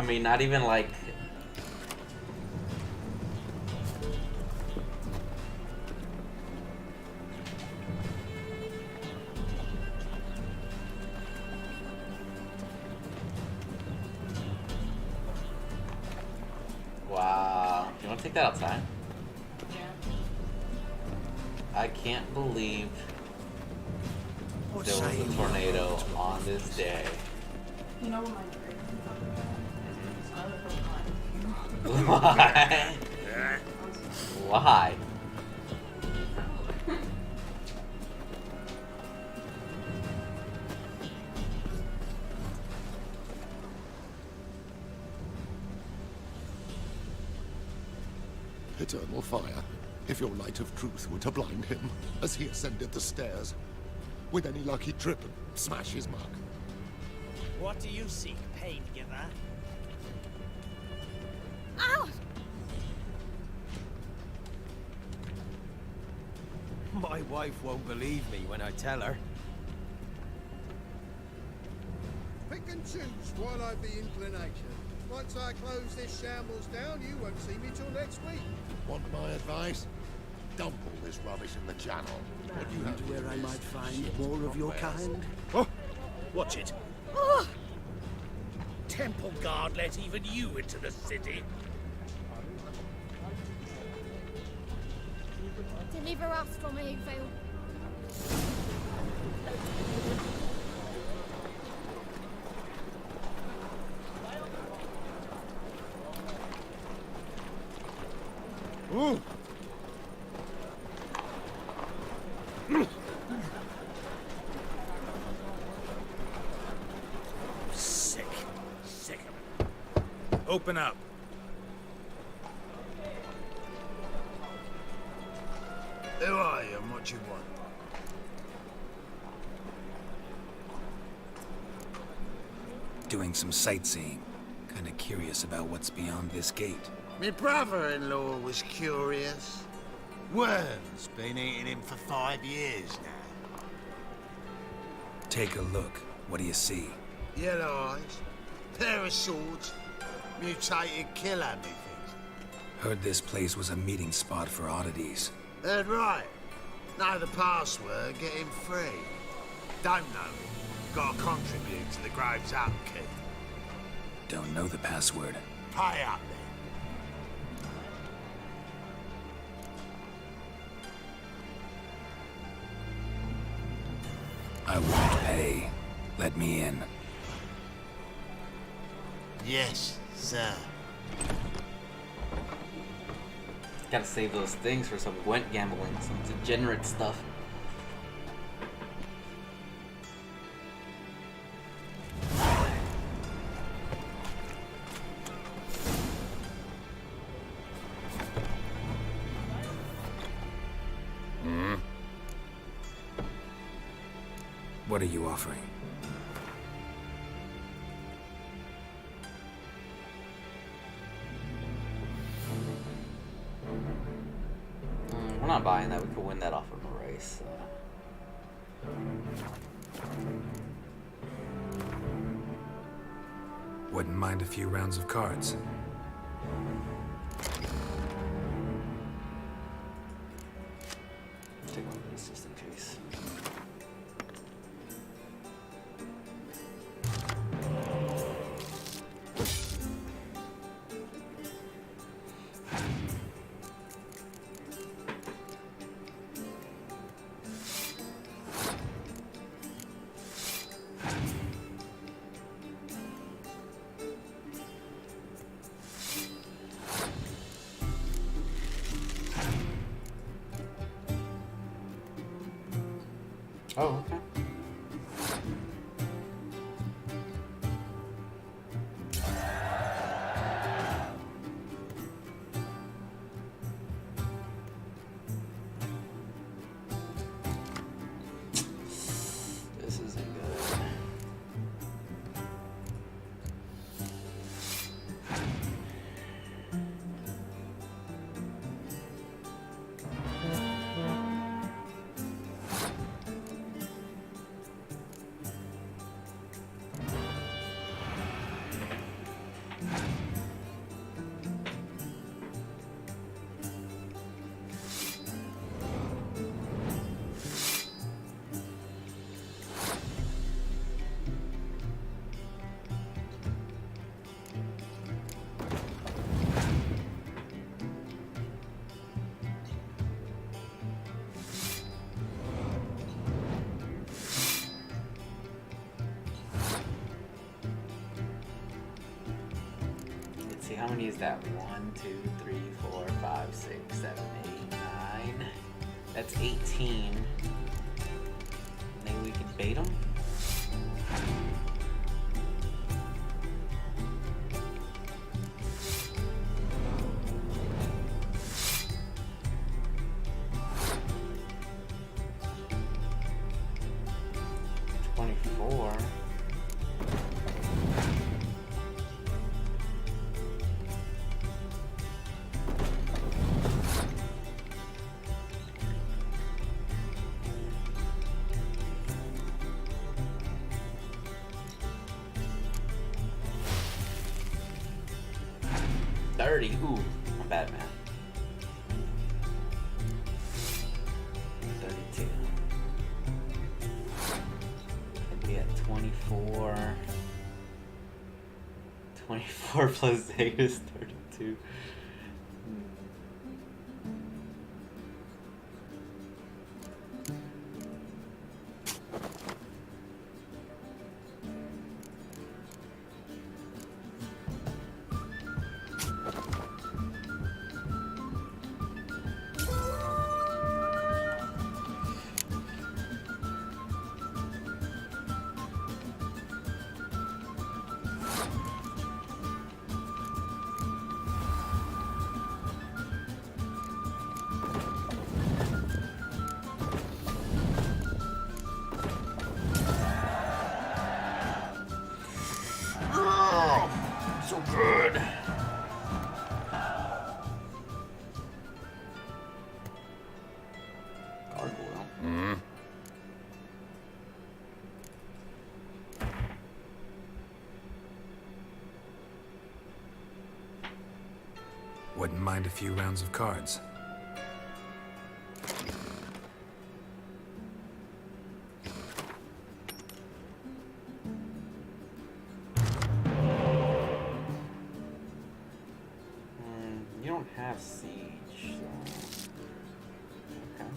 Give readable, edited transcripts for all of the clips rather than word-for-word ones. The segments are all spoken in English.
I mean, not even like. Wow. You want to take that outside? I can't believe there was a tornado on this day. You know what my Why? Why? Eternal fire, if your light of truth were to blind him as he ascended the stairs, with any luck he'd trip and smash his mug. What do you seek, pain giver? Ow! My wife won't believe me when I tell her. Pick and choose while I've the inclination. Once I close this shambles down, you won't see me till next week. Want my advice? Dump all this rubbish in the channel. What you have where I might find more of your kind? Oh, watch it. Oh, Temple Guard let even you into the city. deliver us from evil. Ooh. Sick. Sick of it. Open up. Who are you and what you want? Doing some sightseeing. Kinda curious about what's beyond this gate. My brother-in-law was curious. Worm's been eating him for 5 years now. Take a look. What do you see? Yellow eyes, pair of swords, mutated killer methods. Heard this place was a meeting spot for oddities. Heard right. Know the password, get him free. Don't know him. Gotta contribute to the Grove's upkeep. Don't know the password. Pay up then. I won't pay. Let me in. Yes, sir. Gotta save those things for some Gwent gambling, some degenerate stuff. What are you offering? We're not buying that. We could win that off of a race. Wouldn't mind a few rounds of cards. Take one of these just in case. Oh, okay. This isn't good. see, how many is that? 1, 2, 3, 4, 5, 6, 7, 8, 9. That's 18. Maybe we could bait them? Ooh, I'm bad, man. 32. I'd be at 24. 24 plus 8 is 32. So good. Gargoyle. Hmm? Wouldn't mind a few rounds of cards. You don't have siege, so... Okay.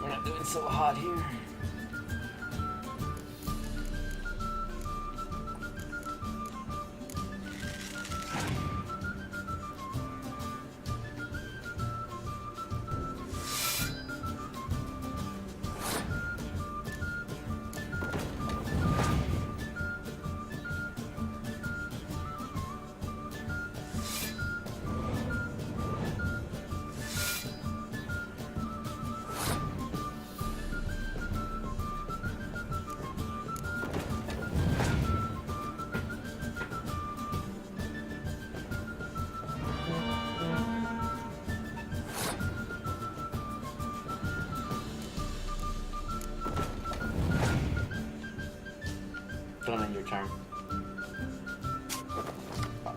We're not doing so hot here. Done, your turn. Fuck.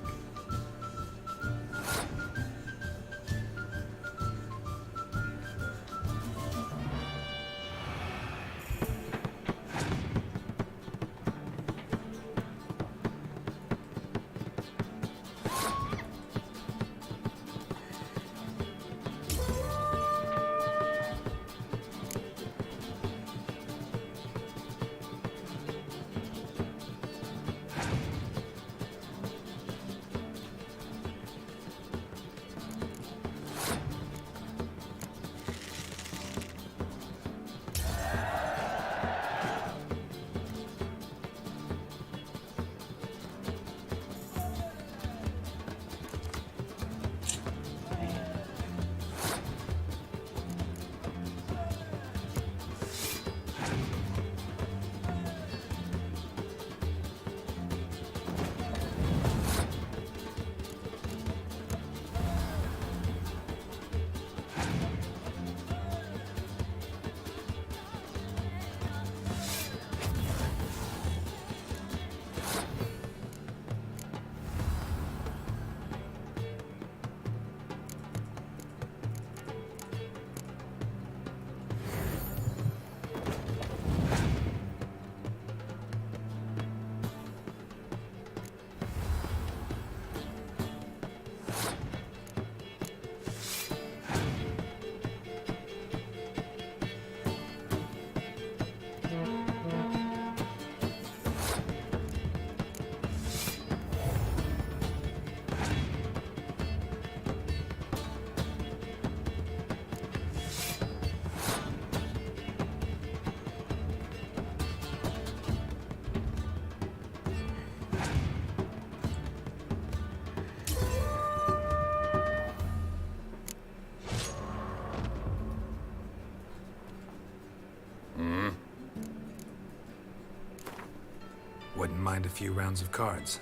mind a few rounds of cards.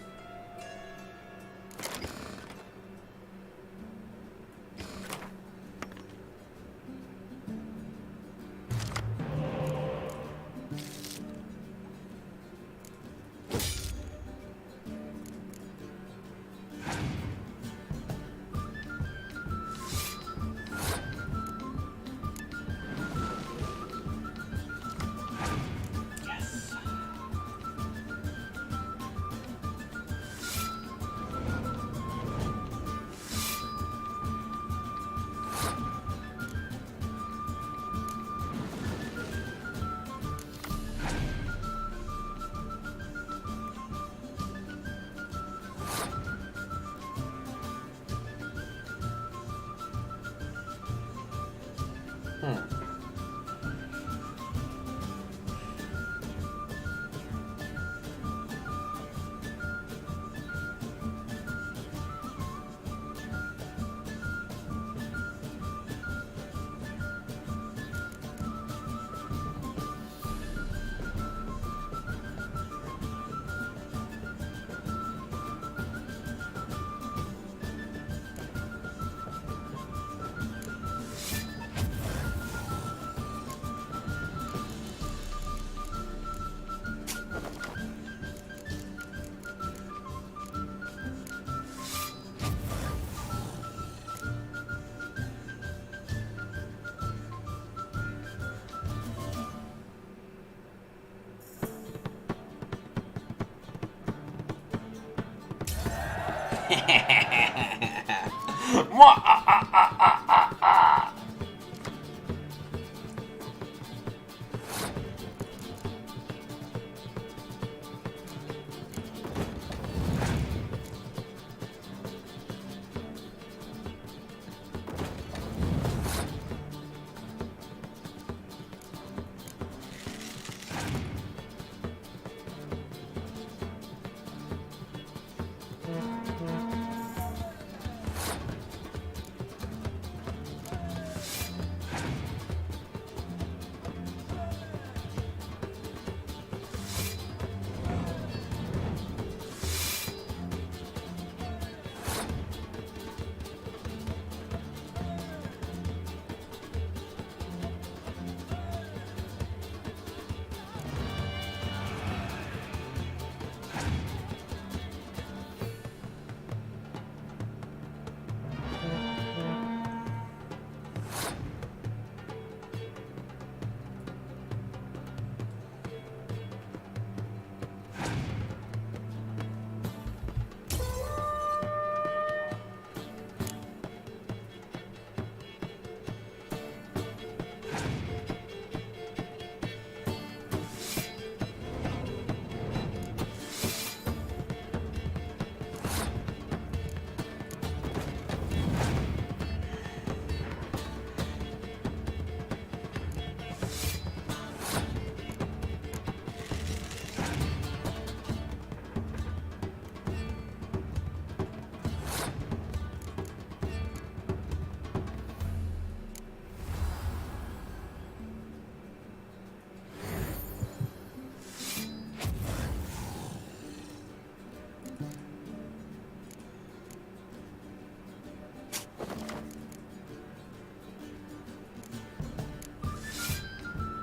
Yes.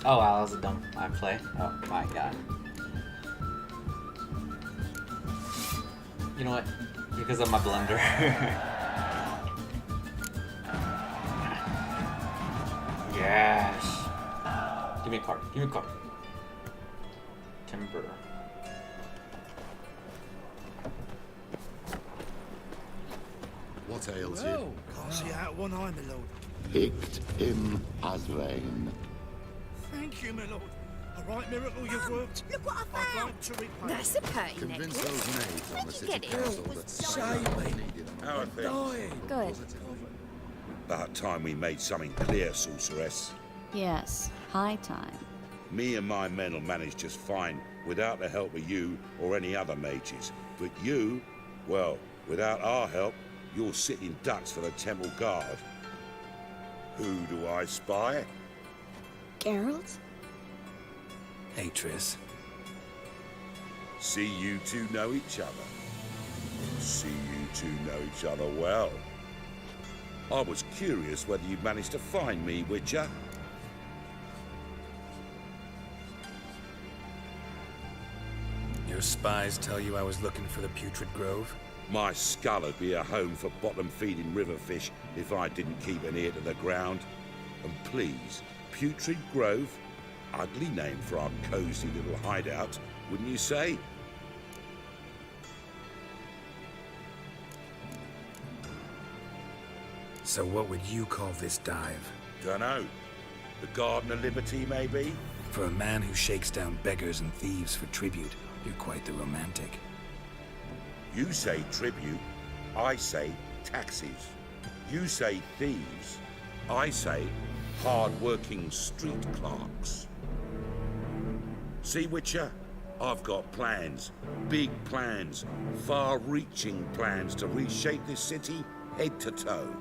Oh wow, that was a dumb line play. Oh my god. You know what? Because of my blunder. Yes. Give me a card. Give me a card. Timber. What ails you? Well, can't see out one eye, my lord. Picked him as vain. Thank you, my lord. A right miracle you've worked. Look what I I'd found! like to repay. That's a pain Convince necklace. those maids on the Where'd you city get it? council It that was Simon shiny. needed a How are man. things? Dying. Good. About time we made something clear, sorceress. Yes, high time. Me and my men will manage just fine without the help of you or any other mages. But you, well, without our help, you're sitting ducks for the temple guard. Who do I spy? Geralt? Hey, Triss. See you two know each other. See you two know each other well. I was curious whether you'd managed to find me, Witcher. Your spies tell you I was looking for the Putrid Grove? My skull would be a home for bottom-feeding river fish if I didn't keep an ear to the ground. And please, Putrid Grove? Ugly name for our cozy little hideout, wouldn't you say? So what would you call this dive? Dunno. The Garden of Liberty, maybe? For a man who shakes down beggars and thieves for tribute, you're quite the romantic. You say tribute, I say taxes. You say thieves, I say hard-working street clerks. See, Witcher? I've got plans. Big plans. Far-reaching plans to reshape this city head to toe.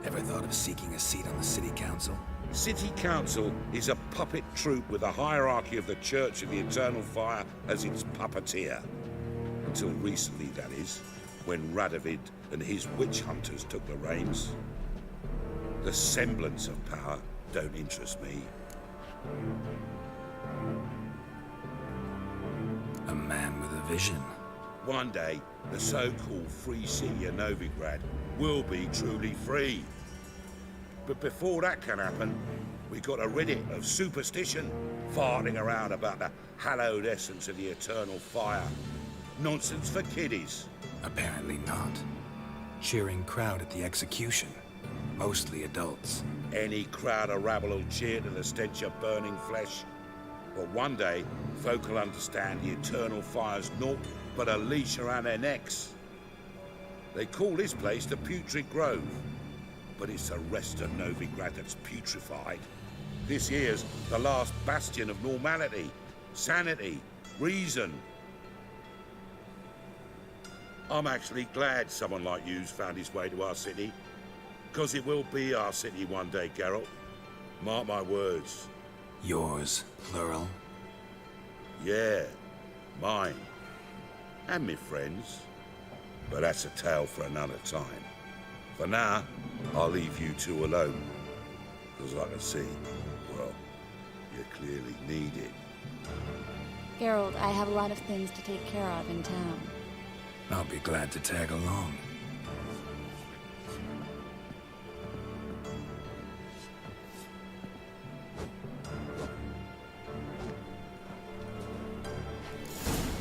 Ever thought of seeking a seat on the city council? City Council is a puppet troupe with the hierarchy of the Church of the Eternal Fire as its puppeteer. Until recently, that is, when Radovid and his witch hunters took the reins. The semblance of power don't interest me. A man with a vision. One day, the so-called free city of Novigrad will be truly free. But before that can happen, we got to rid it of superstition, farting around about the hallowed essence of the eternal fire. Nonsense for kiddies. Apparently not. Cheering crowd at the execution. Mostly adults. Any crowd of rabble will cheer to the stench of burning flesh. But one day, folk will understand the eternal fire's naught but a leash around their necks. They call this place the Putrid Grove, but it's the rest of Novigrad that's putrefied. This here's the last bastion of normality, sanity, reason. I'm actually glad someone like you's found his way to our city, because it will be our city one day, Geralt. Mark my words. Yours, plural. Yeah, mine. And me friends. But that's a tale for another time. For now, I'll leave you two alone. Because I can see, well, you clearly need it. Geralt, I have a lot of things to take care of in town. I'll be glad to tag along.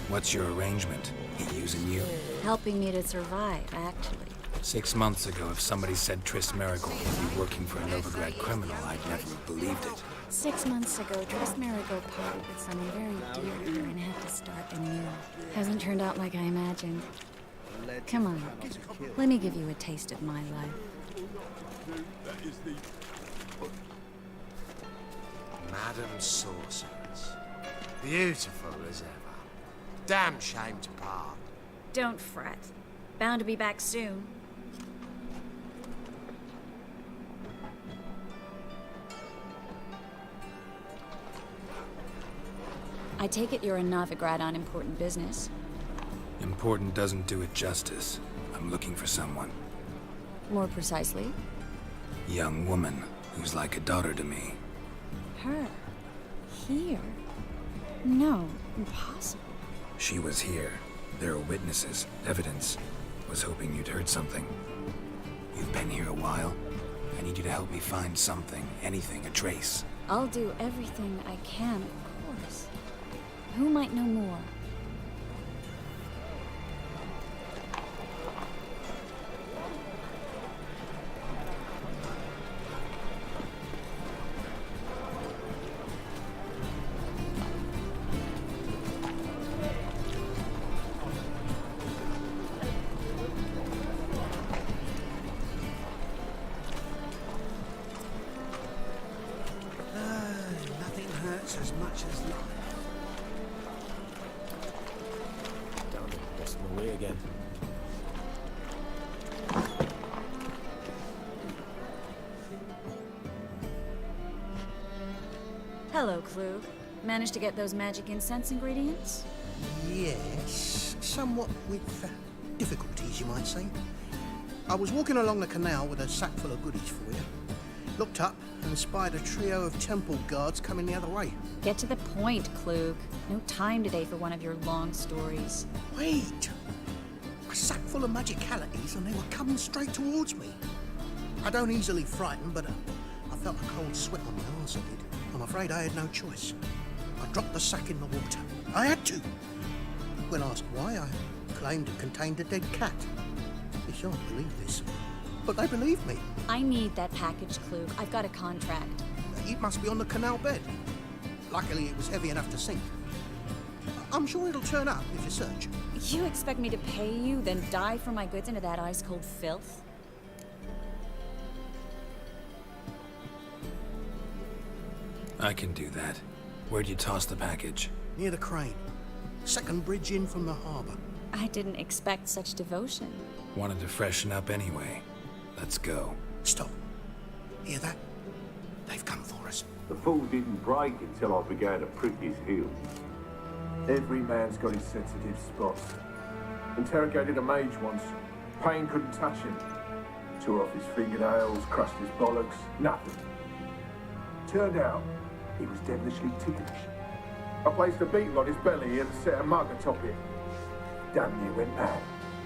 What's your arrangement? He using you? Helping me to survive, actually. 6 months ago, if somebody said Triss Merigold would be working for a Novigrad criminal, I'd never have believed it. 6 months ago, Triss Merigold parted with someone very dear to her and had to start anew. Hasn't turned out like I imagined. Come on, let me give you a taste of my life. Madam Sorceress. Beautiful as ever. Damn shame to part. Don't fret. Bound to be back soon. I take it you're in Novigrad on important business. Important doesn't do it justice. I'm looking for someone. More precisely? Young woman who's like a daughter to me. Her? Here? No, impossible. She was here. There are witnesses, evidence. Was hoping you'd heard something. You've been here a while. I need you to help me find something, anything, a trace. I'll do everything I can, of course. Who might know more? Nothing hurts as much as life. Damn it, lost my way again. Hello, Klug. Managed to get those magic incense ingredients? Yes, somewhat with difficulties, you might say. I was walking along the canal with a sack full of goodies for you. Looked up and spied a trio of temple guards coming the other way. Get to the point, Klug. No time today for one of your long stories. Wait! A sack full of magicalities and they were coming straight towards me. I don't easily frighten, but I felt a cold sweat on my arse, I did. I'm afraid I had no choice. I dropped the sack in the water. I had to. When asked why, I claimed it contained a dead cat. You shan't believe this, but they believed me. I need that package, Klug. I've got a contract. It must be on the canal bed. Luckily, it was heavy enough to sink. I'm sure it'll turn up if you search. You expect me to pay you, then dive for my goods into that ice-cold filth? I can do that. Where'd you toss the package? Near the crane. Second bridge in from the harbour. I didn't expect such devotion. Wanted to freshen up anyway. Let's go. Stop. Hear that? They've come for us. The fall didn't break until I began to prick his heels. Every man's got his sensitive spots. Interrogated a mage once. Pain couldn't touch him. Tore off his fingernails, crushed his bollocks, nothing. Turned out, he was devilishly ticklish. I placed a beetle on his belly and set a mug atop it. Damn near went mad.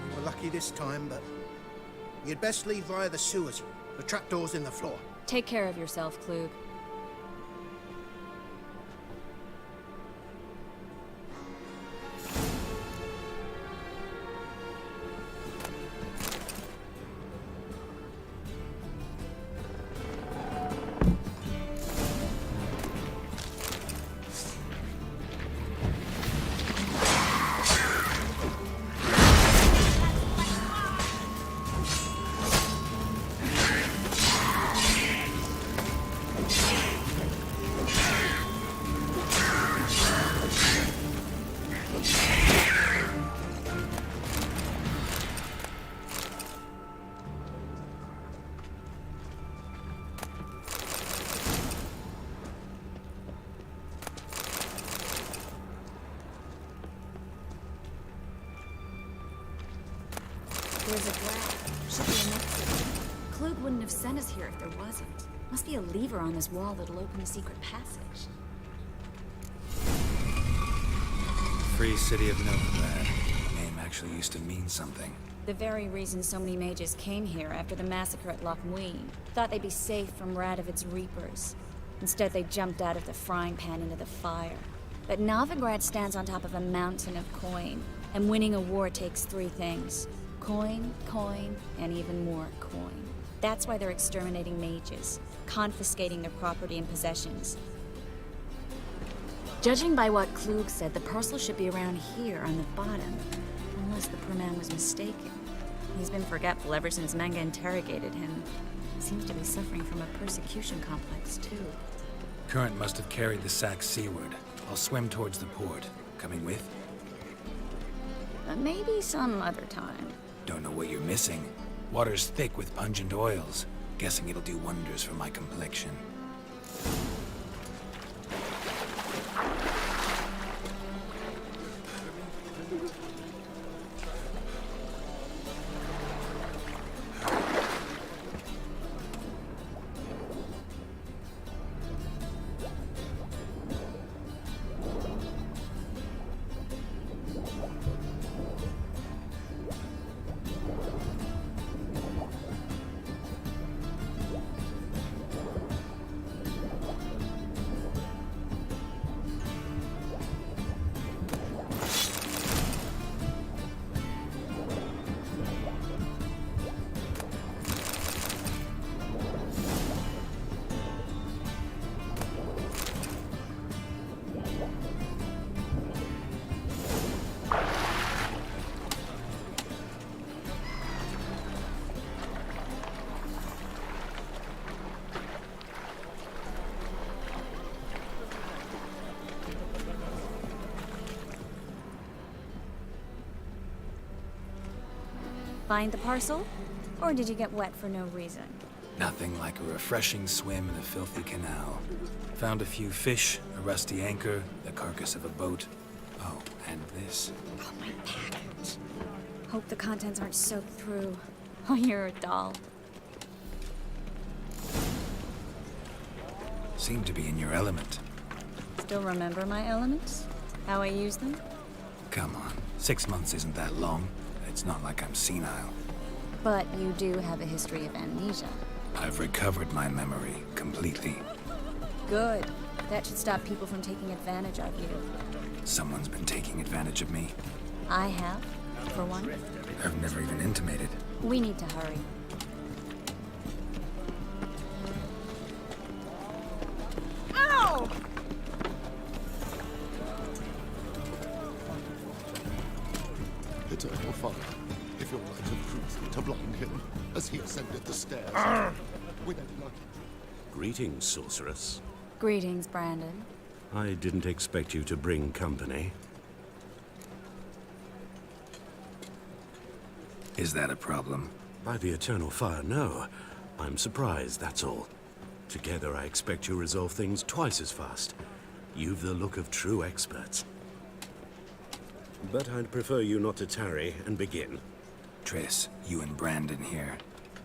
We were lucky this time, but you'd best leave via the sewers. The trapdoor's in the floor. Take care of yourself, Klug. There's a grab. Should be an exit. Klug wouldn't have sent us here if there wasn't. Must be a lever on this wall that'll open a secret passage. Free City of Novigrad. The name actually used to mean something. The very reason so many mages came here after the massacre at Loch Muin. Thought they'd be safe from Radovid's reapers. Instead, they jumped out of the frying pan into the fire. But Novigrad stands on top of a mountain of coin, and winning a war takes three things. Coin, coin, and even more coin. That's why they're exterminating mages, confiscating their property and possessions. Judging by what Klug said, the parcel should be around here on the bottom, unless the poor man was mistaken. He's been forgetful ever since Manga interrogated him. Seems to be suffering from a persecution complex, too. Current must have carried the sack seaward. I'll swim towards the port. Coming with? Maybe some other time. Don't know what you're missing. Water's thick with pungent oils. Guessing it'll do wonders for my complexion. Find the parcel? Or did you get wet for no reason? Nothing like a refreshing swim in a filthy canal. Found a few fish, a rusty anchor, the carcass of a boat. Oh, and this. Oh, my package. Hope the contents aren't soaked through. Oh, you're a doll. Seem to be in your element. Still remember my elements? How I use them? Come on, 6 months isn't that long. It's not like I'm senile. But you do have a history of amnesia. I've recovered my memory completely. Good. That should stop people from taking advantage of you. Someone's been taking advantage of me. I have, for one. I've never even intimated. We need to hurry. Ow! Eternal Father, if your light of truth were to blind him as he ascended the stairs, with any lucky... Greetings, sorceress. Greetings, Brandon. I didn't expect you to bring company. Is that a problem? By the Eternal Fire, no. I'm surprised, that's all. Together, I expect you resolve things twice as fast. You've the look of true experts. But I'd prefer you not to tarry and begin. Triss, you and Brandon here.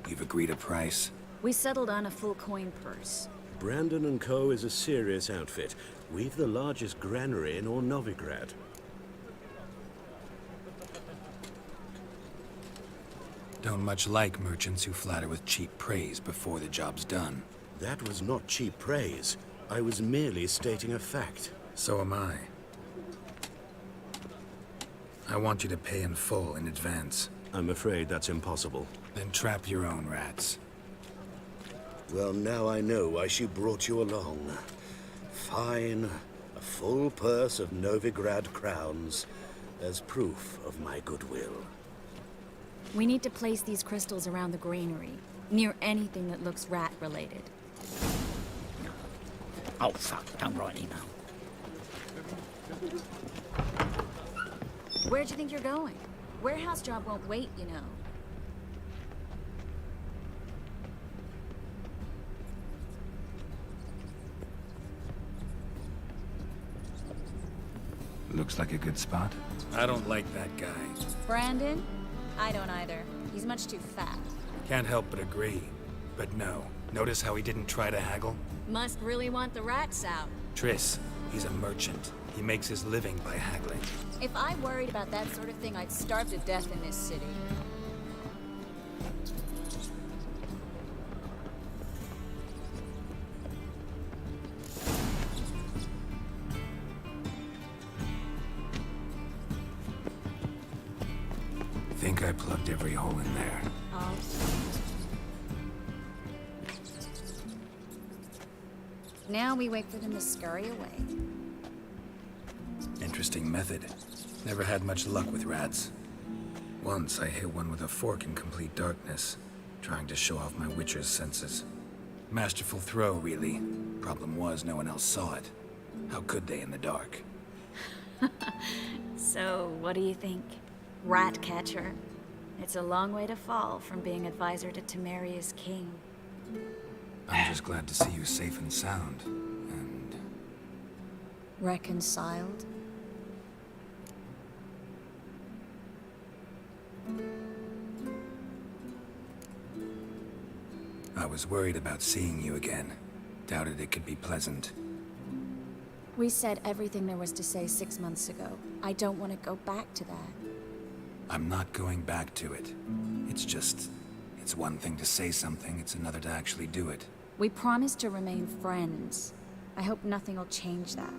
You've agreed a price? We settled on a full coin purse. Brandon & Co. is a serious outfit. We've the largest granary in all Novigrad. Don't much like merchants who flatter with cheap praise before the job's done. That was not cheap praise. I was merely stating a fact. So am I. I want you to pay in full in advance. I'm afraid that's impossible. Then trap your own rats. Well, now I know why she brought you along. Fine. A full purse of Novigrad crowns as proof of my goodwill. We need to place these crystals around the granary, near anything that looks rat-related. Oh, fuck. Don't write email. Where'd you think you're going? Warehouse job won't wait, you know. Looks like a good spot. I don't like that guy. Brandon? I don't either. He's much too fat. Can't help but agree. But no. Notice how he didn't try to haggle? Must really want the rats out. Triss, he's a merchant. He makes his living by haggling. If I worried about that sort of thing, I'd starve to death in this city. Think I plugged every hole in there. Oh. Now we wait for them to scurry away. Interesting method. Never had much luck with rats. Once I hit one with a fork in complete darkness, trying to show off my witcher's senses. Masterful throw, really. Problem was, no one else saw it. How could they in the dark? So, what do you think? Rat catcher? It's a long way to fall from being advisor to Temeria's king. I'm just glad to see you safe and sound. And... reconciled? I was worried about seeing you again. Doubted it could be pleasant. We said everything there was to say 6 months ago. I don't want to go back to that. I'm not going back to it. It's just... it's one thing to say something, it's another to actually do it. We promised to remain friends. I hope nothing will change that.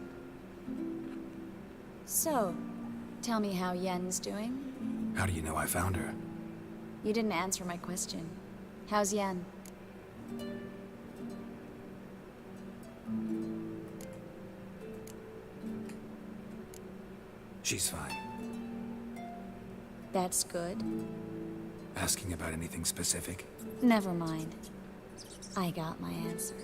So, tell me how Yen's doing? How do you know I found her? You didn't answer my question. How's Yen? She's fine. That's good. Asking about anything specific? Never mind. I got my answer.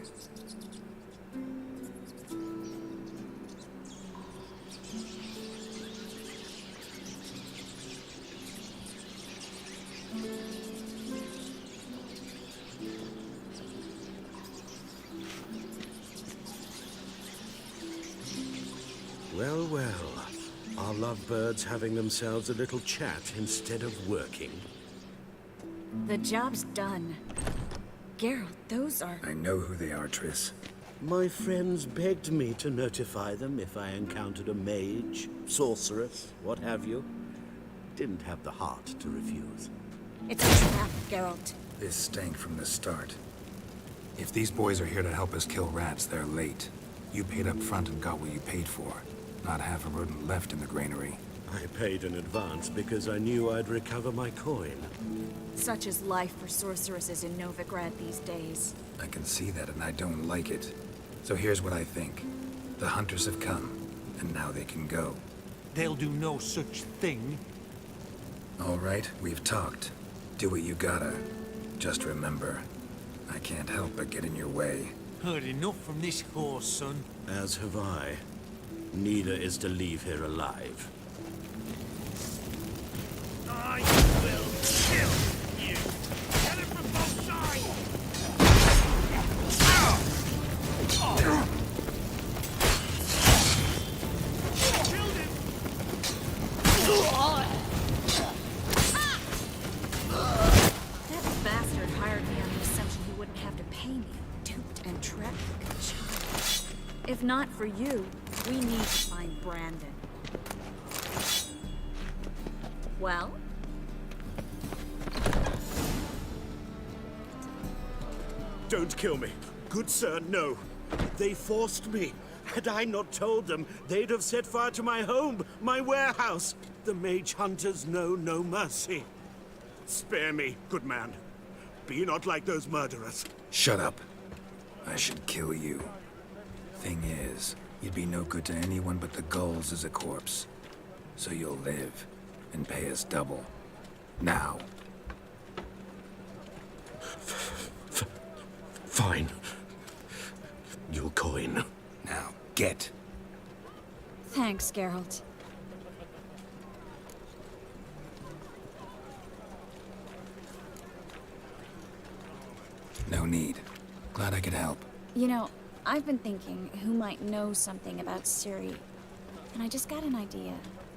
Well, well. Are lovebirds having themselves a little chat instead of working? The job's done. Geralt, those are... I know who they are, Triss. My friends begged me to notify them if I encountered a mage, sorceress, what have you. Didn't have the heart to refuse. It's a trap, Geralt. This stank from the start. If these boys are here to help us kill rats, they're late. You paid up front and got what you paid for. Not half a rodent left in the granary. I paid in advance because I knew I'd recover my coin. Such is life for sorceresses in Novigrad these days. I can see that, and I don't like it. So here's what I think. The hunters have come, and now they can go. They'll do no such thing. All right, we've talked. Do what you gotta. Just remember, I can't help but get in your way. Heard enough from this horse, son. As have I. Neither is to leave here alive. I will kill you. Get it from both sides. Killed him. That bastard hired me on the assumption he wouldn't have to pay me. Duped and trapped like a child. If not for you, we need to find Brandon. Well? Don't kill me. Good sir, no. They forced me. Had I not told them, they'd have set fire to my home, my warehouse. The mage hunters know no mercy. Spare me, good man. Be not like those murderers. Shut up. I should kill you. Thing is, you'd be no good to anyone but the gulls as a corpse. So you'll live, and pay us double. Now. Fine. Your coin. Now, get. Thanks, Geralt. No need. Glad I could help. You know, I've been thinking who might know something about Ciri. And I just got an idea.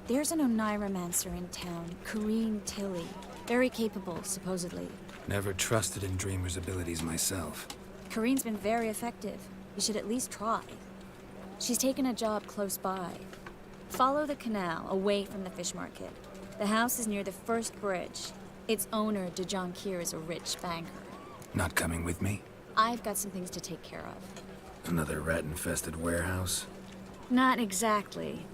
There's an Oneiromancer in town, Corrine Tilly. Very capable, supposedly. Never trusted in Dreamer's abilities myself. Corrine's been very effective. You should at least try. She's taken a job close by. Follow the canal, away from the fish market. The house is near the first bridge. Its owner, De Jonquier, is a rich banker. Not coming with me? I've got some things to take care of. Another rat-infested warehouse? Not exactly.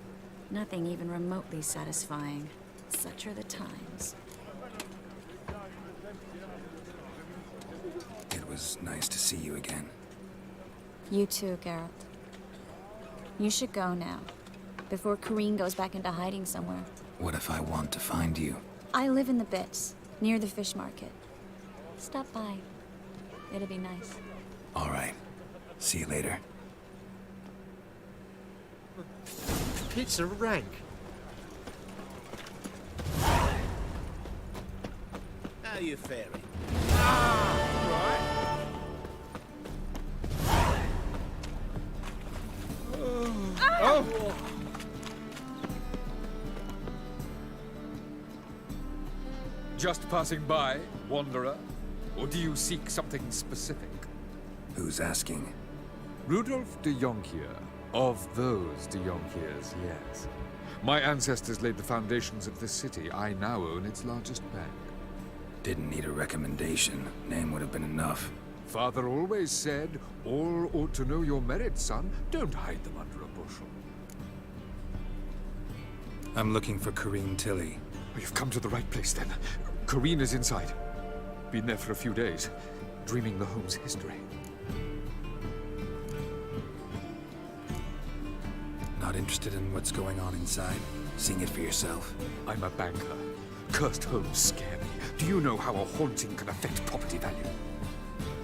Nothing even remotely satisfying. Such are the times. It was nice to see you again. You too, Geralt. You should go now, before Corrine goes back into hiding somewhere. What if I want to find you? I live in the Bits, near the fish market. Stop by. It'll be nice. All right. See you later. It's a rank. How you faring? Just passing by, wanderer? Or do you seek something specific? Who's asking? Rudolf de Jonquier. Of those de Jonquiers, yes. My ancestors laid the foundations of this city. I now own its largest bank. Didn't need a recommendation. Name would have been enough. Father always said, all ought to know your merits, son. Don't hide them under a bushel. I'm looking for Corrine Tilly. You've come to the right place, then. Corrine is inside. Been there for a few days, dreaming the home's history. Not interested in what's going on inside? Seeing it for yourself? I'm a banker. Cursed homes scare me. Do you know how a haunting can affect property value?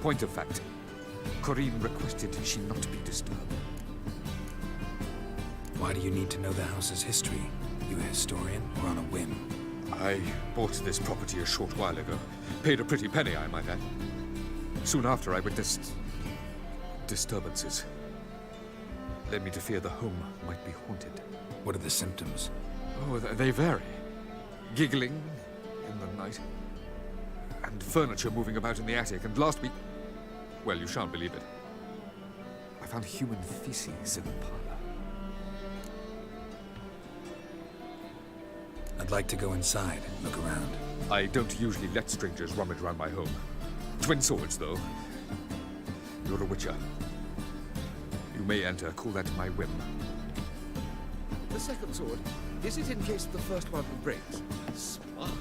Point of fact, Corrine requested she not be disturbed. Why do you need to know the house's history? You a historian or on a whim? I bought this property a short while ago. Paid a pretty penny, I might add. Soon after, I witnessed disturbances. Led me to fear the home might be haunted. What are the symptoms? Oh, they vary. Giggling in the night, and furniture moving about in the attic, and last week... Well, you shan't believe it. I found human feces in the parlor. I'd like to go inside and look around. I don't usually let strangers rummage around my home. Twin swords, though. You're a witcher. You may enter, call that my whim. The second sword, is it in case the first one breaks? Smart.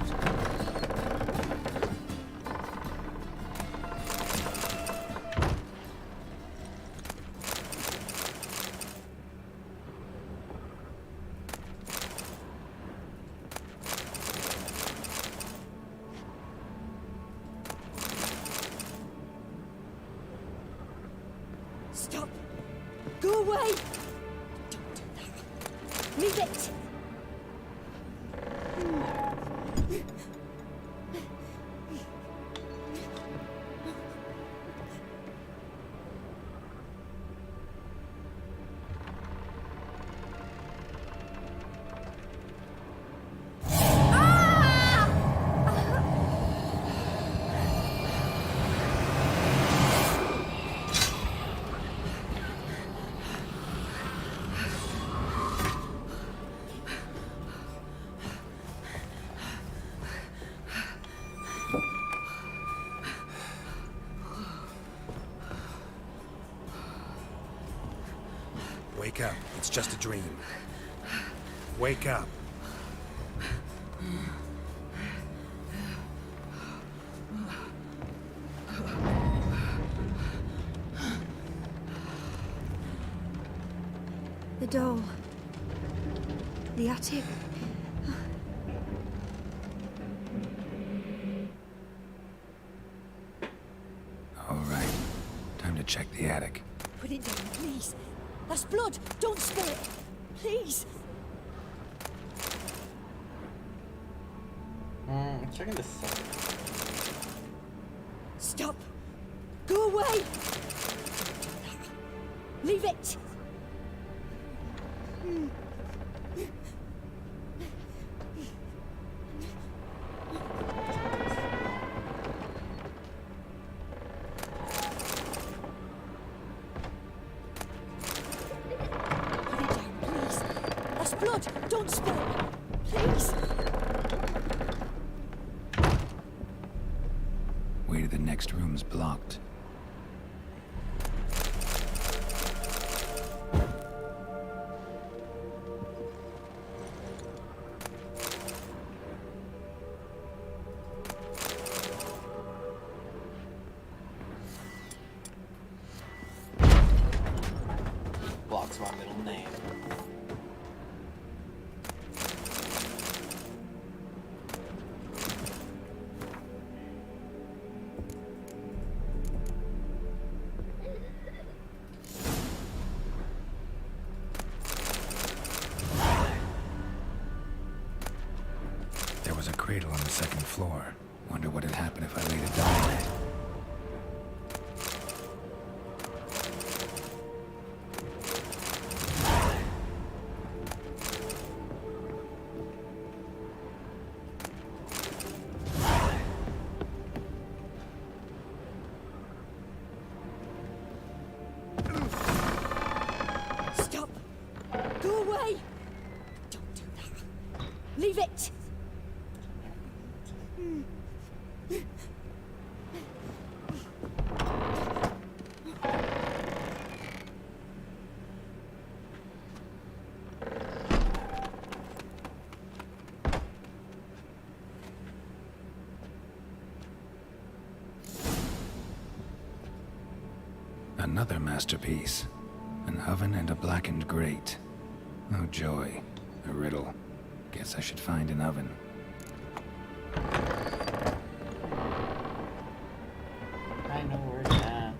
Stop! Go away! Don't do that. Leave it! Wake up. It's just a dream. Wake up. The doll. The attic. All right. Time to check the attic. Put it down, please. That's blood. Don't spill it. Please. Checking this out. Stop. Go away. Leave it. Blood! Don't spill it! Please! Way to the next room's blocked. Blocks my middle name. There was a cradle on the second floor. Wonder what had happened if I laid it down on it. Stop! Go away! Don't do that. Leave it! Another masterpiece. An oven and a blackened grate. Oh joy. A riddle. Guess I should find an oven. I know where it's at.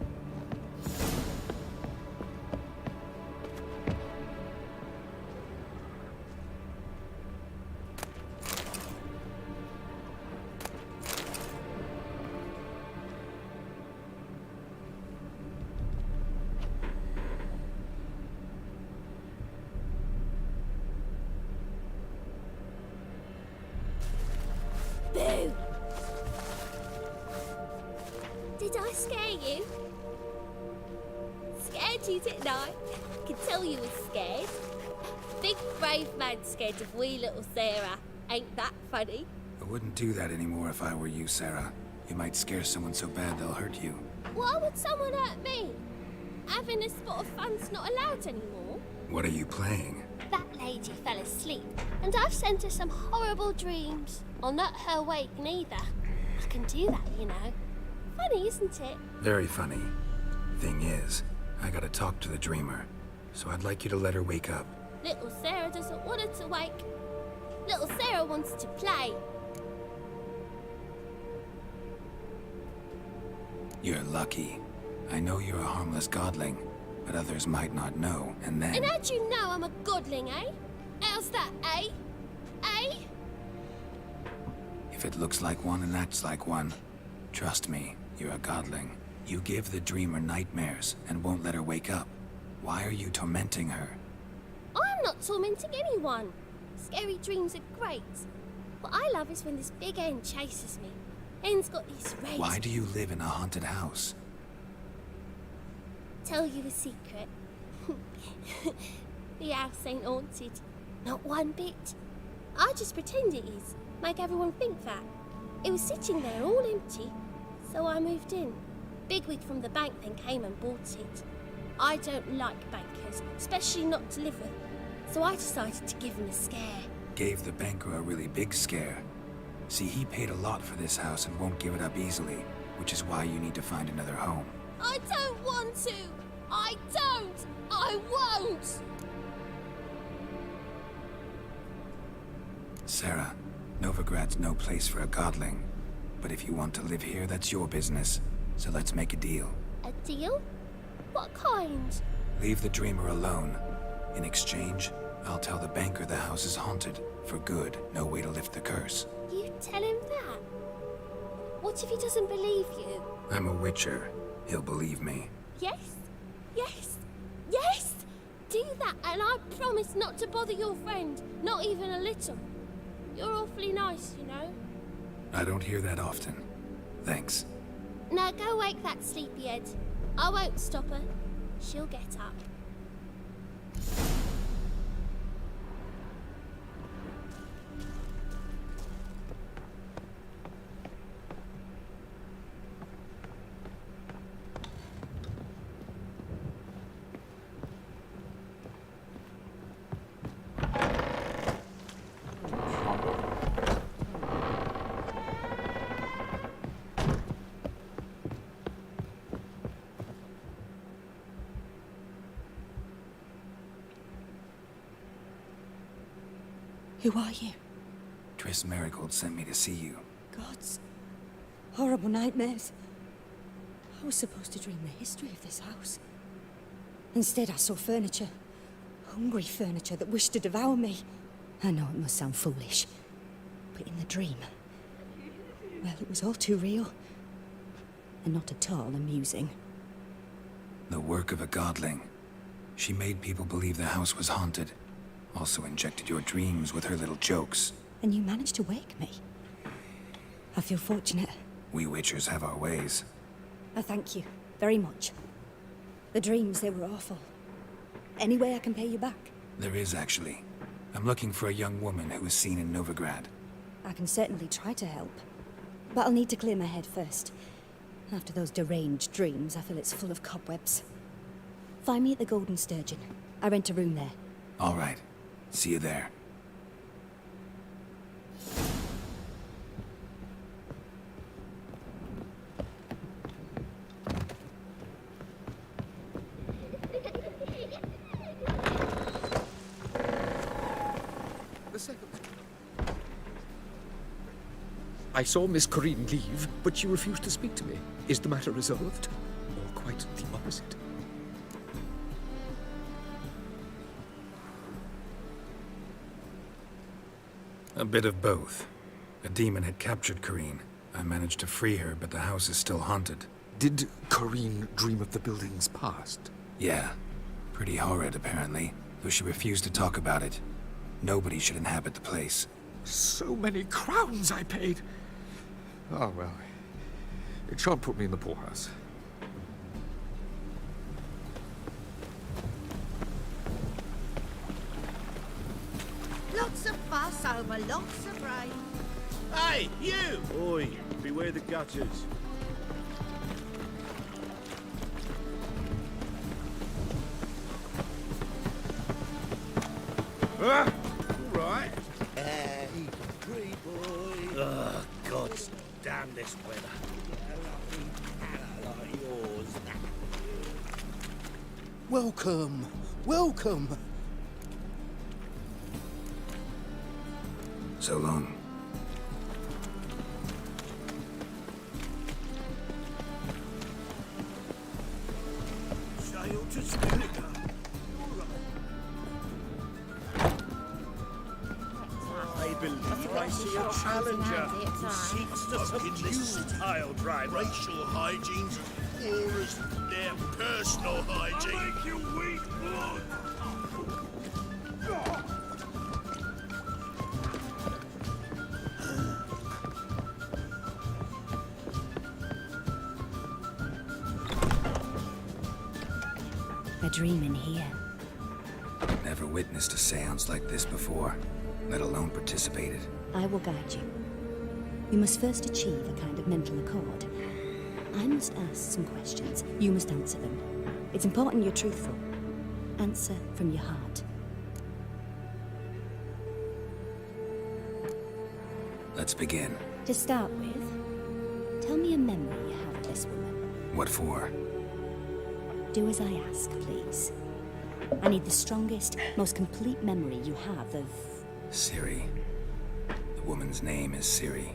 you, didn't I? Could tell you were scared. Big brave man scared of wee little Sarah. Ain't that funny? I wouldn't do that anymore if I were you, Sarah. You might scare someone so bad they'll hurt you. Why would someone hurt me? Having a spot of fun's not allowed anymore. What are you playing? That lady fell asleep, and I've sent her some horrible dreams. I'll not her wake neither. I can do that, you know. Funny, isn't it? Very funny. Thing is, I gotta talk to the dreamer, so I'd like you to let her wake up. Little Sarah doesn't want her to wake. Little Sarah wants to play. You're lucky. I know you're a harmless godling, but others might not know, and then... And how'd you know I'm a godling, eh? How's that, eh? Eh? If it looks like one and acts like one, trust me, you're a godling. You give the dreamer nightmares and won't let her wake up. Why are you tormenting her? I'm not tormenting anyone. Scary dreams are great. What I love is when this big hen chases me. Hen's got these red... Why do you live in a haunted house? Tell you a secret. The house ain't haunted. Not one bit. I just pretend it is. Make everyone think that. It was sitting there all empty, so I moved in. Bigwig from the bank then came and bought it. I don't like bankers, especially not to live with, so I decided to give him a scare. Gave the banker a really big scare. See, he paid a lot for this house and won't give it up easily, which is why you need to find another home. I don't want to! I don't! I won't! Sarah, Novigrad's no place for a godling. But if you want to live here, that's your business. So let's make a deal. A deal? What kind? Leave the dreamer alone. In exchange, I'll tell the banker the house is haunted. For good, no way to lift the curse. You tell him that? What if he doesn't believe you? I'm a witcher. He'll believe me. Yes? Yes? Yes! Do that, and I promise not to bother your friend. Not even a little. You're awfully nice, you know. I don't hear that often. Thanks. Now go wake that sleepyhead. I won't stop her. She'll get up. Who are you? Triss Merigold sent me to see you. Gods. Horrible nightmares. I was supposed to dream the history of this house. Instead, I saw furniture. Hungry furniture that wished to devour me. I know it must sound foolish, but in the dream, well, it was all too real. And not at all amusing. The work of a godling. She made people believe the house was haunted. Also injected your dreams with her little jokes. And you managed to wake me. I feel fortunate. We witchers have our ways. I thank you very much. The dreams, they were awful. Any way I can pay you back? There is, actually. I'm looking for a young woman who was seen in Novigrad. I can certainly try to help. But I'll need to clear my head first. After those deranged dreams, I feel it's full of cobwebs. Find me at the Golden Sturgeon. I rent a room there. All right. See you there. I saw Miss Corinne leave, but she refused to speak to me. Is the matter resolved? Or quite the opposite? A bit of both. A demon had captured Corinne. I managed to free her, but the house is still haunted. Did Corinne dream of the building's past? Yeah. Pretty horrid, apparently. Though she refused to talk about it. Nobody should inhabit the place. So many crowns I paid! Oh, well. It shan't put me in the poorhouse. over lots of rain. Hey, you! Oi, beware the gutters. All right. Hey, pretty boy. Oh, God damn this weather. Like yours. Welcome, welcome. So long. Sail to Spinnaker. I believe I see a challenger who seeks to subdue Tile drive. Racial hygiene's poor as their personal hygiene. I'll make you weak blood. A dream in here. Never witnessed a seance like this before, let alone participated. I will guide you. You must first achieve a kind of mental accord. I must ask some questions. You must answer them. It's important you're truthful. Answer from your heart. Let's begin. To start with, tell me a memory you have of this woman. What for? Do as I ask, please. I need the strongest, most complete memory you have of... Ciri. The woman's name is Ciri.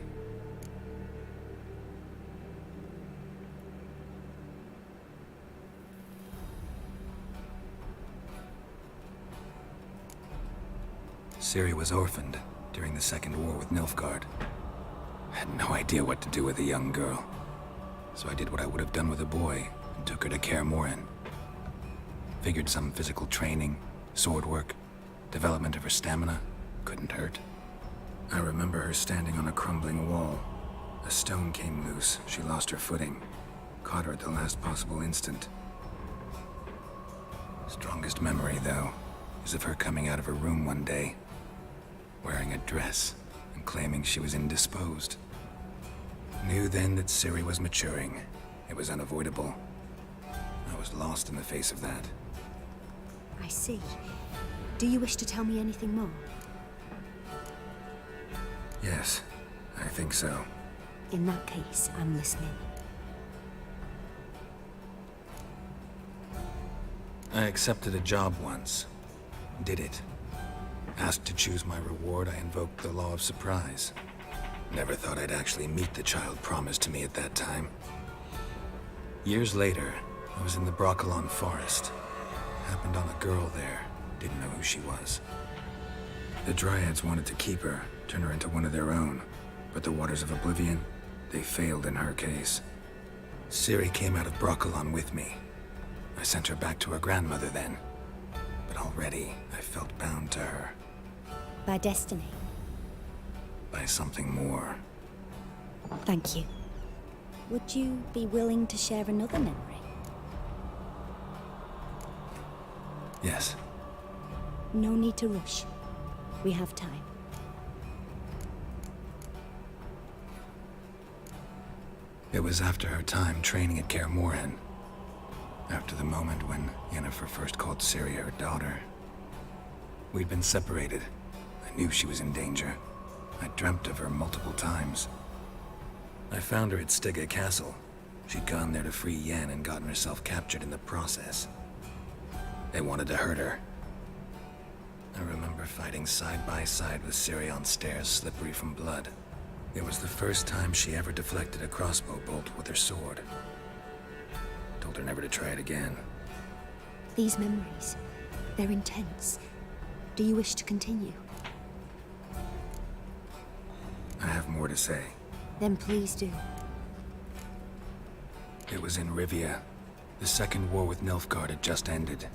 Ciri was orphaned during the Second War with Nilfgaard. I had no idea what to do with a young girl, so I did what I would have done with a boy and took her to Kaer Morhen. Figured some physical training, sword work, development of her stamina couldn't hurt. I remember her standing on a crumbling wall. A stone came loose, she lost her footing, caught her at the last possible instant. Strongest memory, though, is of her coming out of her room one day, wearing a dress and claiming she was indisposed. Knew then that Ciri was maturing. It was unavoidable. I was lost in the face of that. I see. Do you wish to tell me anything more? Yes, I think so. In that case, I'm listening. I accepted a job once. Did it. Asked to choose my reward, I invoked the law of surprise. Never thought I'd actually meet the child promised to me at that time. Years later, I was in the Brokilon forest. Happened on a girl there. Didn't know who she was. The Dryads wanted to keep her, turn her into one of their own. But the Waters of Oblivion, they failed in her case. Ciri came out of Brokilon with me. I sent her back to her grandmother then. But already, I felt bound to her. By destiny. By something more. Thank you. Would you be willing to share another memory? Yes. No need to rush. We have time. It was after her time training at Kaer Morhen. After the moment when Yennefer first called Ciri her daughter. We'd been separated. I knew she was in danger. I dreamt of her multiple times. I found her at Stygga Castle. She'd gone there to free Yen and gotten herself captured in the process. They wanted to hurt her. I remember fighting side by side with Ciri on stairs slippery from blood. It was the first time she ever deflected a crossbow bolt with her sword. Told her never to try it again. These memories, they're intense. Do you wish to continue? I have more to say. Then please do. It was in Rivia. The Second War with Nilfgaard had just ended.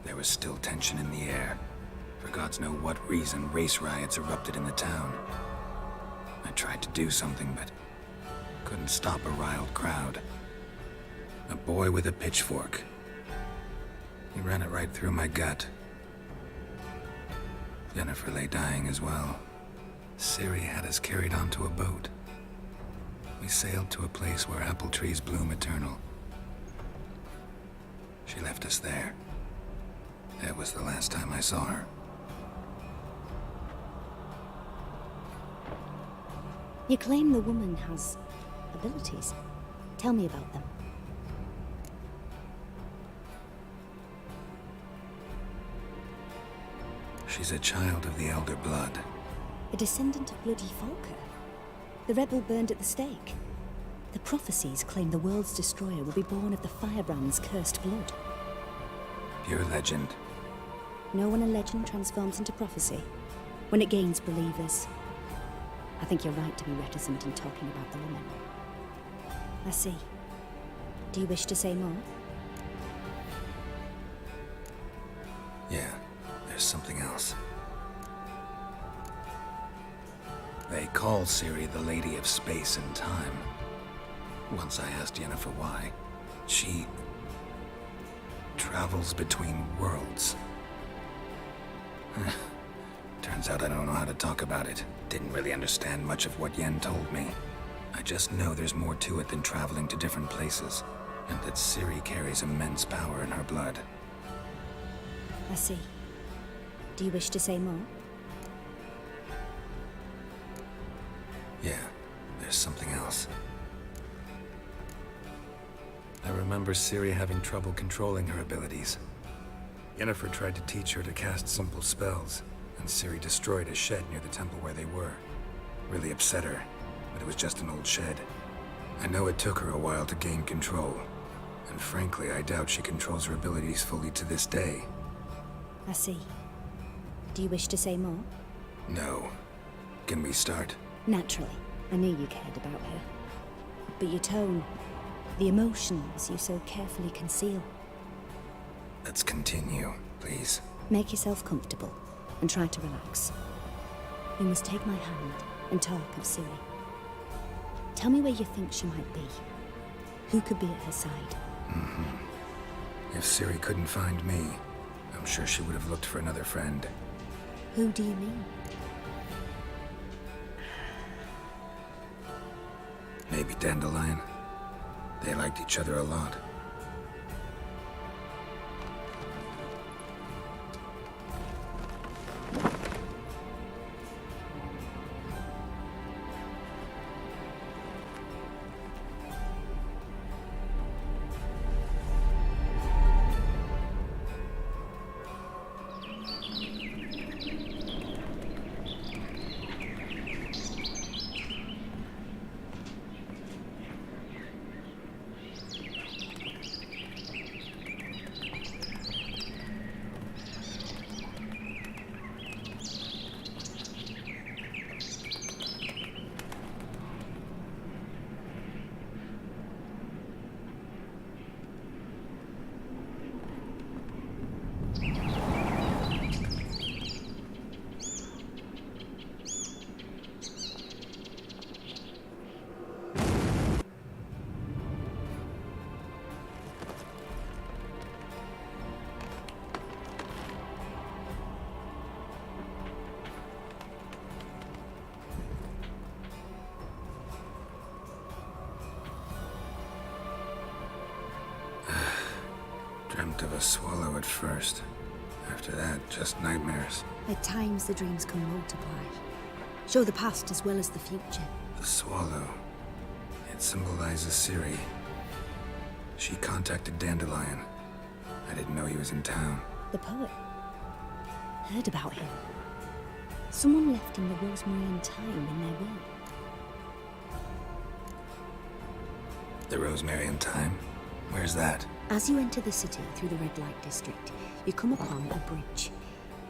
There was still tension in the air. For gods know what reason, race riots erupted in the town. I tried to do something, but couldn't stop a riled crowd. A boy with a pitchfork. He ran it right through my gut. Yennefer lay dying as well. Ciri had us carried onto a boat. We sailed to a place where apple trees bloom eternal. She left us there. That was the last time I saw her. You claim the woman has abilities. Tell me about them. She's a child of the Elder Blood. A descendant of bloody Volker. The rebel burned at the stake. The prophecies claim the world's destroyer will be born of the Firebrand's cursed blood. Pure legend. Know when a legend transforms into prophecy? When it gains believers. I think you're right to be reticent in talking about the woman. I see. Do you wish to say more? Yeah, there's something else. They call Ciri the Lady of Space and Time. Once I asked Yennefer why. She travels between worlds. Turns out I don't know how to talk about it. Didn't really understand much of what Yen told me. I just know there's more to it than traveling to different places, and that Ciri carries immense power in her blood. I see. Do you wish to say more? Yeah, there's something else. I remember Ciri having trouble controlling her abilities. Yennefer tried to teach her to cast simple spells, and Ciri destroyed a shed near the temple where they were. Really upset her, but it was just an old shed. I know it took her a while to gain control, and frankly, I doubt she controls her abilities fully to this day. I see. Do you wish to say more? No. Can we start? Naturally. I knew you cared about her. But your tone, the emotions you so carefully conceal. Let's continue, please. Make yourself comfortable and try to relax. You must take my hand and talk of Ciri. Tell me where you think she might be. Who could be at her side? If Ciri couldn't find me, I'm sure she would have looked for another friend. Who do you mean? Maybe Dandelion. They liked each other a lot. Dreamt of a swallow at first. After that, just nightmares. At times the dreams can multiply. Show the past as well as the future. The swallow. It symbolizes Ciri. She contacted Dandelion. I didn't know he was in town. The poet. Heard about him. Someone left him the rosemary and thyme in their will. The Rosemary and Thyme? Where's that? As you enter the city through the red light district, you come upon a bridge.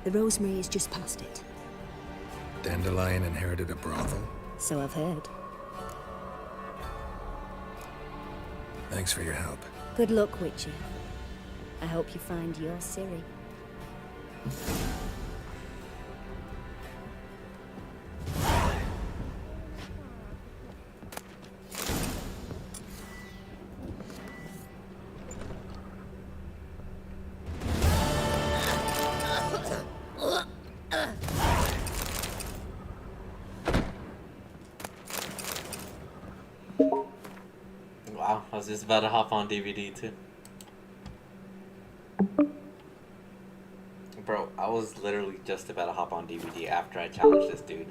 The rosemary is just past it. Dandelion inherited a brothel? So I've heard. Thanks for your help. Good luck, Witcher. I hope you find your Ciri. was just about to hop on DVD too. Bro, I was literally just about to hop on DVD after I challenged this dude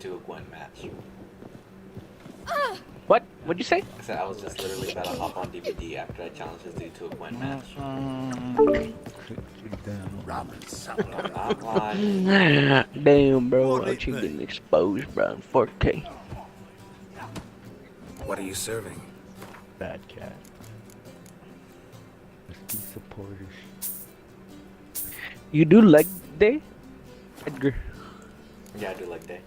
to a Gwent match. What? What'd you say? I said I was just literally about to hop on DVD after I challenged this dude to a Gwent match. I'm not lying. Damn, bro. Aren't you getting exposed, bro? In 4K. What are you serving? Bad cat. Let's be supporters. You do leg day, Edgar? Yeah, I do leg day.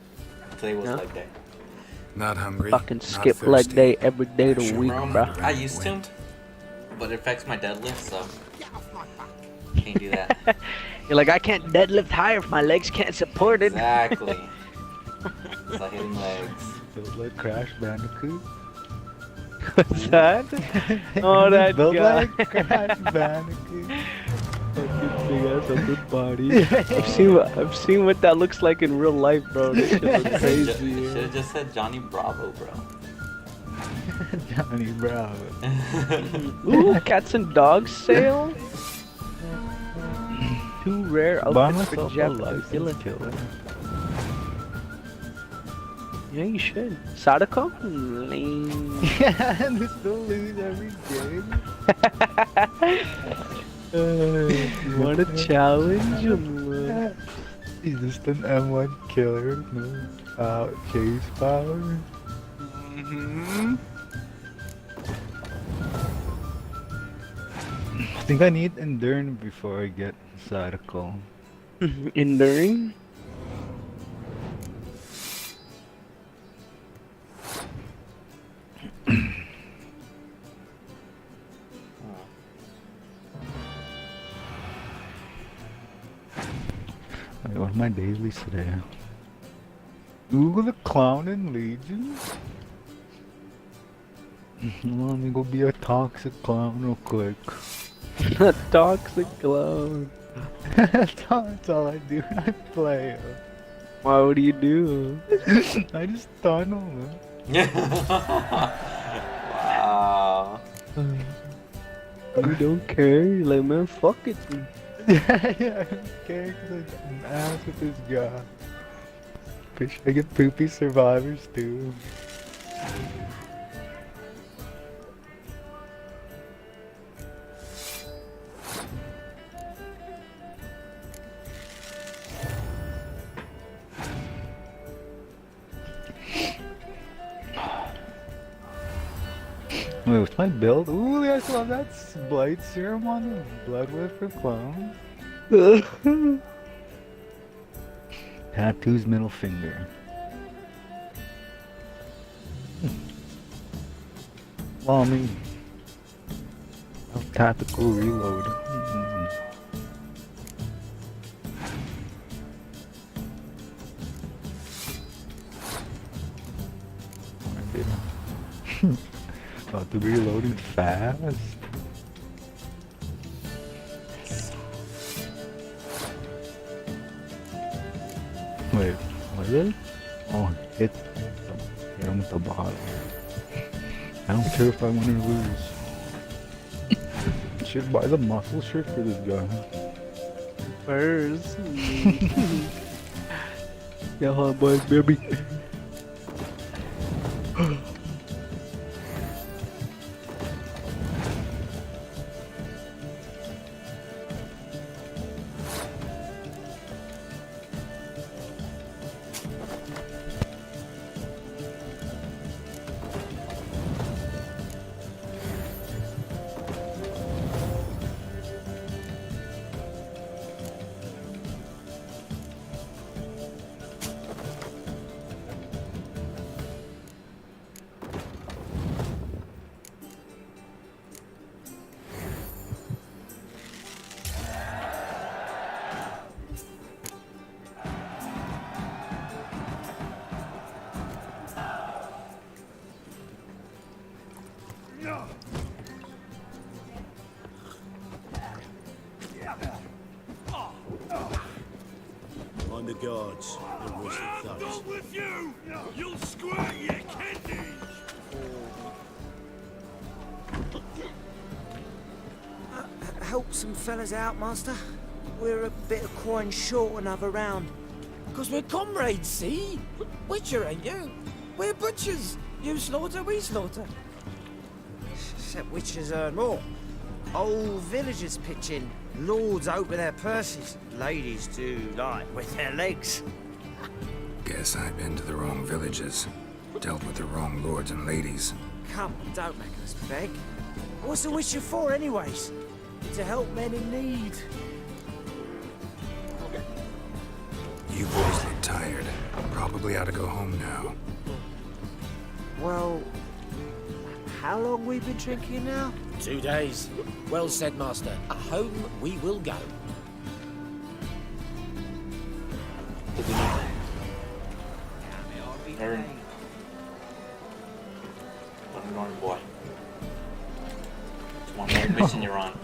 Today was leg day. Not hungry. Fucking skip leg day every day of the week, bro. I used to, but it affects my deadlift, so can't do that. You're like, I can't deadlift higher if my legs can't support it. Exactly. It's like hitting legs. Build like Crash Bandicoot. What's that? Oh, that Build guy. like Crash Bandicoot. Fucking big ass upper body. I've seen what that looks like in real life, bro. This shit looks crazy. You should have just said Johnny Bravo, bro. Johnny Bravo. Ooh, cats and dogs sale. 2 rare outfits for Japanese villain. Yeah, you should. Sadako? Lame. Yeah, and they still lose every game. You want a challenge? He's just an M1 killer, no chase power. I think I need Enduring before I get Sadako. Enduring? Wait, what are my dailies today? Ooh, the Clown and Legion? Let me go be a toxic clown real quick. A toxic clown. That's all I do when I play. Why? What do you do? I just tunnel. Wow. You don't care? You're like, man, fuck it. Yeah, I don't care because I'm ass with this guy. Bitch, I get poopy survivors too. Wait, what's my build? Ooh, I still have that Blight Serum on the Blood Whip for clones. Tattoos middle finger. Well, I mean, tactical reload. About to be reloading fast. Wait, what is it? Oh, hit him with the bottle. I don't care if I win or lose. Should buy the muscle shirt for this guy. First. Yeah, hot boys, baby. On the guards, the worst of thugs. Not with you! You'll squirt your kidneys! Help some fellas out, Master. We're a bit of coin short another round. Because we're comrades, see? Witcher, ain't you? We're butchers. You slaughter, we slaughter. Except witchers earn more. Old villagers pitch in. Lords open their purses. Ladies do like with their legs. Guess I've been to the wrong villages. Dealt with the wrong lords and ladies. Come on, don't make us beg. What's a witcher for, anyways? To help men in need. You boys look tired. Probably ought to go home now. Well, how long we been drinking now? 2 days. Well said, Master. Home we will go. Aaron. I'm going, boy. It's one more mission you're on.